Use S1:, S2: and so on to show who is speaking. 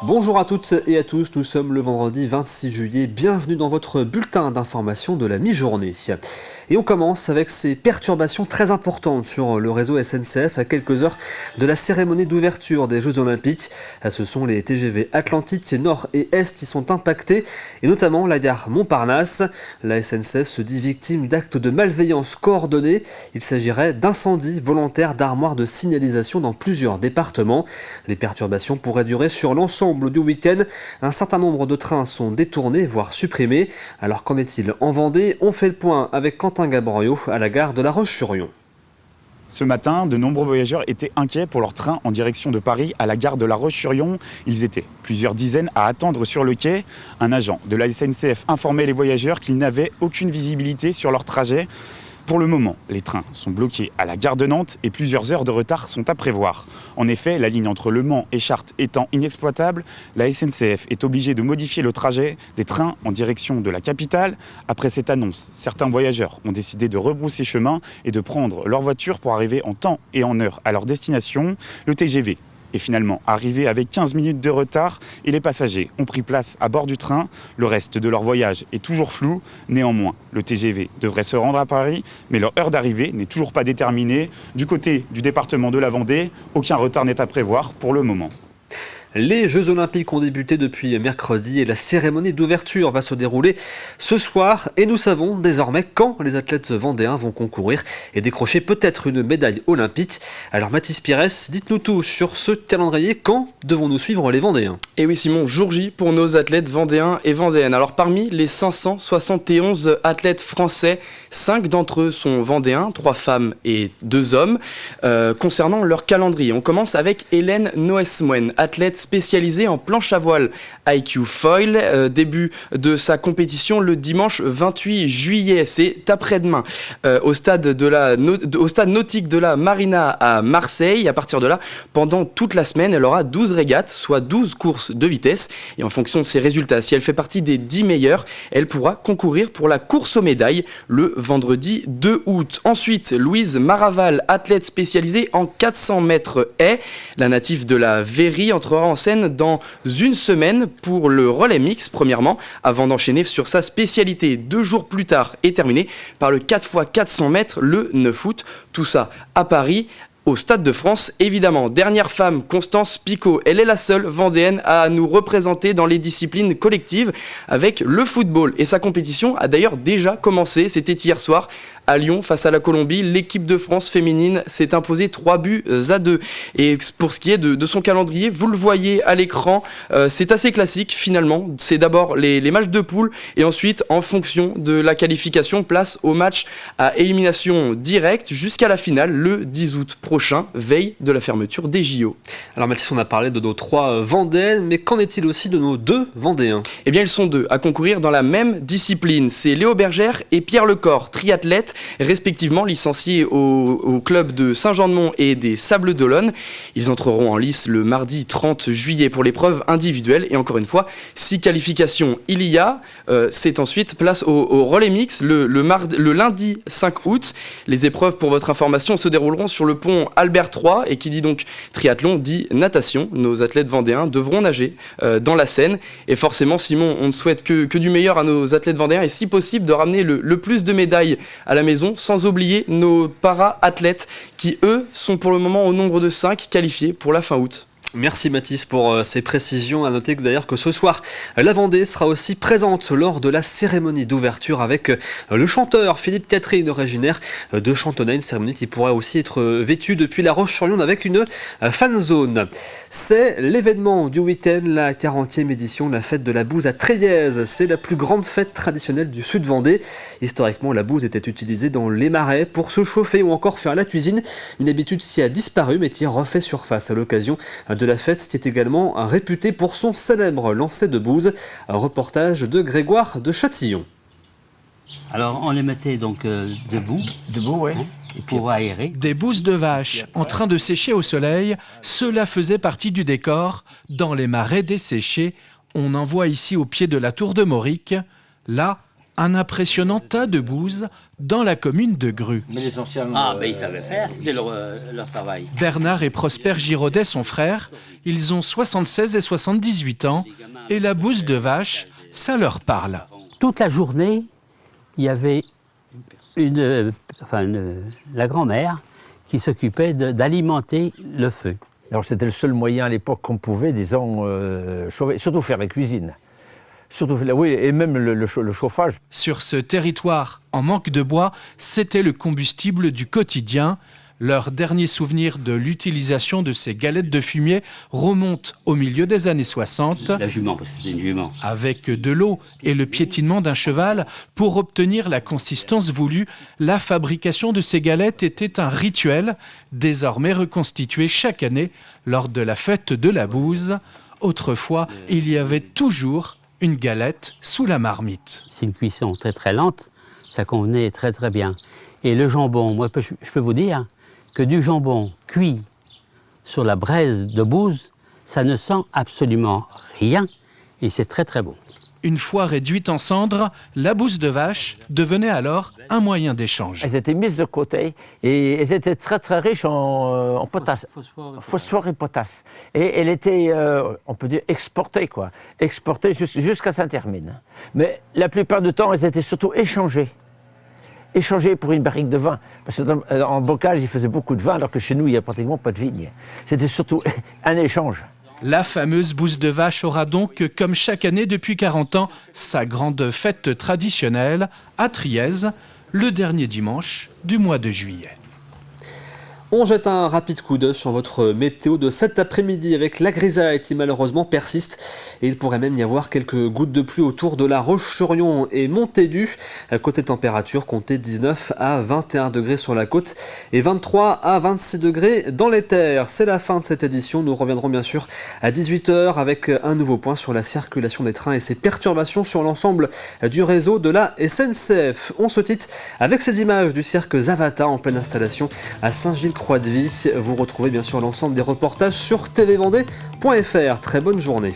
S1: Bonjour à toutes et à tous, nous sommes le vendredi 26 juillet, bienvenue dans votre bulletin d'information de la mi-journée. Et on commence avec ces perturbations très importantes sur le réseau SNCF à quelques heures de la cérémonie d'ouverture des Jeux Olympiques. Ce sont les TGV Atlantique, Nord et Est qui sont impactés, et notamment la gare Montparnasse. La SNCF se dit victime d'actes de malveillance coordonnés. Il s'agirait d'incendies volontaires d'armoires de signalisation dans plusieurs départements. Les perturbations pourraient durer sur l'ensemble du week-end. Un certain nombre de trains sont détournés, voire supprimés. Alors qu'en est-il en Vendée? On fait le point avec Quentin Gabriot à la gare de La Roche-sur-Yon.
S2: Ce matin, de nombreux voyageurs étaient inquiets pour leur train en direction de Paris à la gare de La Roche-sur-Yon. Ils étaient plusieurs dizaines à attendre sur le quai. Un agent de la SNCF informait les voyageurs qu'ils n'avaient aucune visibilité sur leur trajet. Pour le moment, les trains sont bloqués à la gare de Nantes et plusieurs heures de retard sont à prévoir. En effet, la ligne entre Le Mans et Chartres étant inexploitable, la SNCF est obligée de modifier le trajet des trains en direction de la capitale. Après cette annonce, certains voyageurs ont décidé de rebrousser chemin et de prendre leur voiture pour arriver en temps et en heure à leur destination. Le TGV est finalement arrivé avec 15 minutes de retard et les passagers ont pris place à bord du train. Le reste de leur voyage est toujours flou. Néanmoins, le TGV devrait se rendre à Paris, mais leur heure d'arrivée n'est toujours pas déterminée. Du côté du département de la Vendée, aucun retard n'est à prévoir pour le moment.
S1: Les Jeux Olympiques ont débuté depuis mercredi et la cérémonie d'ouverture va se dérouler ce soir. Et nous savons désormais quand les athlètes vendéens vont concourir et décrocher peut-être une médaille olympique. Alors Mathis Pires, dites-nous tout sur ce calendrier. Quand devons-nous suivre les Vendéens?
S3: Et oui Simon, jour J pour nos athlètes vendéens et vendéennes. Alors parmi les 571 athlètes français, 5 d'entre eux sont vendéens, 3 femmes et 2 hommes. Concernant leur calendrier, on commence avec Hélène Noesmoen, athlète spécialisée en planche à voile IQ Foil. Début de sa compétition le dimanche 28 juillet, c'est après-demain, au stade nautique de la Marina à Marseille. À partir de là, pendant toute la semaine, elle aura 12 régates, soit 12 courses de vitesse. Et en fonction de ses résultats, si elle fait partie des 10 meilleurs, elle pourra concourir pour la course aux médailles le vendredi 2 août. Ensuite, Louise Maraval, athlète spécialisée en 400 mètres haies. La native de la Véry entrera en scène dans une semaine pour le relais mix, premièrement, avant d'enchaîner sur sa spécialité 2 jours plus tard et terminer par le 4x400 mètres le 9 août. Tout ça à Paris, au Stade de France, évidemment. Dernière femme, Constance Picot. Elle est la seule vendéenne à nous représenter dans les disciplines collectives avec le football. Et sa compétition a d'ailleurs déjà commencé. C'était hier soir à Lyon face à la Colombie. L'équipe de France féminine s'est imposée 3-2. Et pour ce qui est de son calendrier, vous le voyez à l'écran, c'est assez classique finalement. C'est d'abord les matchs de poule et ensuite, en fonction de la qualification, place au match à élimination directe jusqu'à la finale le 10 août prochain, veille de la fermeture des JO.
S1: Alors Mathis, on a parlé de nos 3 Vendéennes, mais qu'en est-il aussi de nos 2 Vendéens?
S3: Eh bien, ils sont 2 à concourir dans la même discipline. C'est Léo Bergère et Pierre Lecor, triathlètes, respectivement licenciés au club de Saint-Jean-de-Mont et des Sables d'Olonne. Ils entreront en lice le mardi 30 juillet pour l'épreuve individuelle. Et encore une fois, 6 qualifications il y a. C'est ensuite place au relais mix le lundi 5 août. Les épreuves, pour votre information, se dérouleront sur le pont Albert III, et qui dit donc triathlon dit natation. Nos athlètes vendéens devront nager dans la Seine, et forcément Simon, on ne souhaite que du meilleur à nos athlètes vendéens et si possible de ramener le plus de médailles à la maison, sans oublier nos para-athlètes qui eux sont pour le moment au nombre de 5 qualifiés pour la fin août.
S1: Merci Mathis pour ces précisions. À noter que d'ailleurs que ce soir, la Vendée sera aussi présente lors de la cérémonie d'ouverture avec le chanteur Philippe Catherine, originaire de Chantonnay, une cérémonie qui pourrait aussi être vécue depuis La Roche-sur-Yon avec une fan zone. C'est l'événement du week-end, la 40e édition de la fête de la bouse à Tréiez. C'est la plus grande fête traditionnelle du sud Vendée. Historiquement, la bouse était utilisée dans les marais pour se chauffer ou encore faire la cuisine. Une habitude qui a disparu mais qui refait surface à l'occasion de la fête, qui est également réputé pour son célèbre lancer de bouse. Un reportage de Grégoire de Châtillon.
S4: Alors on les mettait donc debout,
S5: ouais.
S4: Pour aérer.
S5: Des bouses de vaches en train de sécher au soleil, cela faisait partie du décor. Dans les marais desséchés, on en voit ici au pied de la tour de Mauric. Là, un impressionnant tas de bouse dans la commune de Grue.
S4: Mais l'essentiel. Ils savaient faire, c'était leur travail.
S5: Bernard et Prosper Giraudet, son frère, ils ont 76 et 78 ans et la bouse de vache, ça leur parle.
S4: Toute la journée, il y avait la grand-mère qui s'occupait d'alimenter le feu.
S6: Alors c'était le seul moyen à l'époque qu'on pouvait, disons, chauffer, surtout faire la cuisine. Surtout, oui, et même le chauffage.
S5: Sur ce territoire en manque de bois, c'était le combustible du quotidien. Leur dernier souvenir de l'utilisation de ces galettes de fumier remonte au milieu des années 60.
S4: La jument, parce que c'était une jument.
S5: Avec de l'eau et le piétinement d'un cheval, pour obtenir la consistance voulue, la fabrication de ces galettes était un rituel, désormais reconstitué chaque année lors de la fête de la bouse. Autrefois, il y avait toujours une galette sous la marmite.
S4: C'est une cuisson très très lente, ça convenait très très bien. Et le jambon, moi je peux vous dire que du jambon cuit sur la braise de bouse, ça ne sent absolument rien et c'est très très bon.
S5: Une fois réduite en cendres, la bouse de vache devenait alors un moyen d'échange.
S6: Elles étaient mises de côté et elles étaient très très riches en potasse, phosphore et potasse. Et elle était, on peut dire, exportée quoi, exportée jusqu'à Saint-Hermine. Mais la plupart du temps, elles étaient surtout échangées pour une barrique de vin. Parce qu'en bocage, ils faisaient beaucoup de vin, alors que chez nous, il n'y a pratiquement pas de vigne. C'était surtout un échange.
S5: La fameuse bouse de vache aura donc, comme chaque année depuis 40 ans, sa grande fête traditionnelle à Trièze, le dernier dimanche du mois de juillet.
S1: On jette un rapide coup d'œil sur votre météo de cet après-midi avec la grisaille qui malheureusement persiste et il pourrait même y avoir quelques gouttes de pluie autour de la Roche-sur-Yon et Montaigu. Côté température, comptez 19 à 21 degrés sur la côte et 23 à 26 degrés dans les terres. C'est la fin de cette édition. Nous reviendrons bien sûr à 18h avec un nouveau point sur la circulation des trains et ses perturbations sur l'ensemble du réseau de la SNCF. On se quitte avec ces images du cirque Zavata en pleine installation à Saint-Gilles-Croix-de-Vie. Vous retrouvez bien sûr l'ensemble des reportages sur tvvendée.fr. Très bonne journée.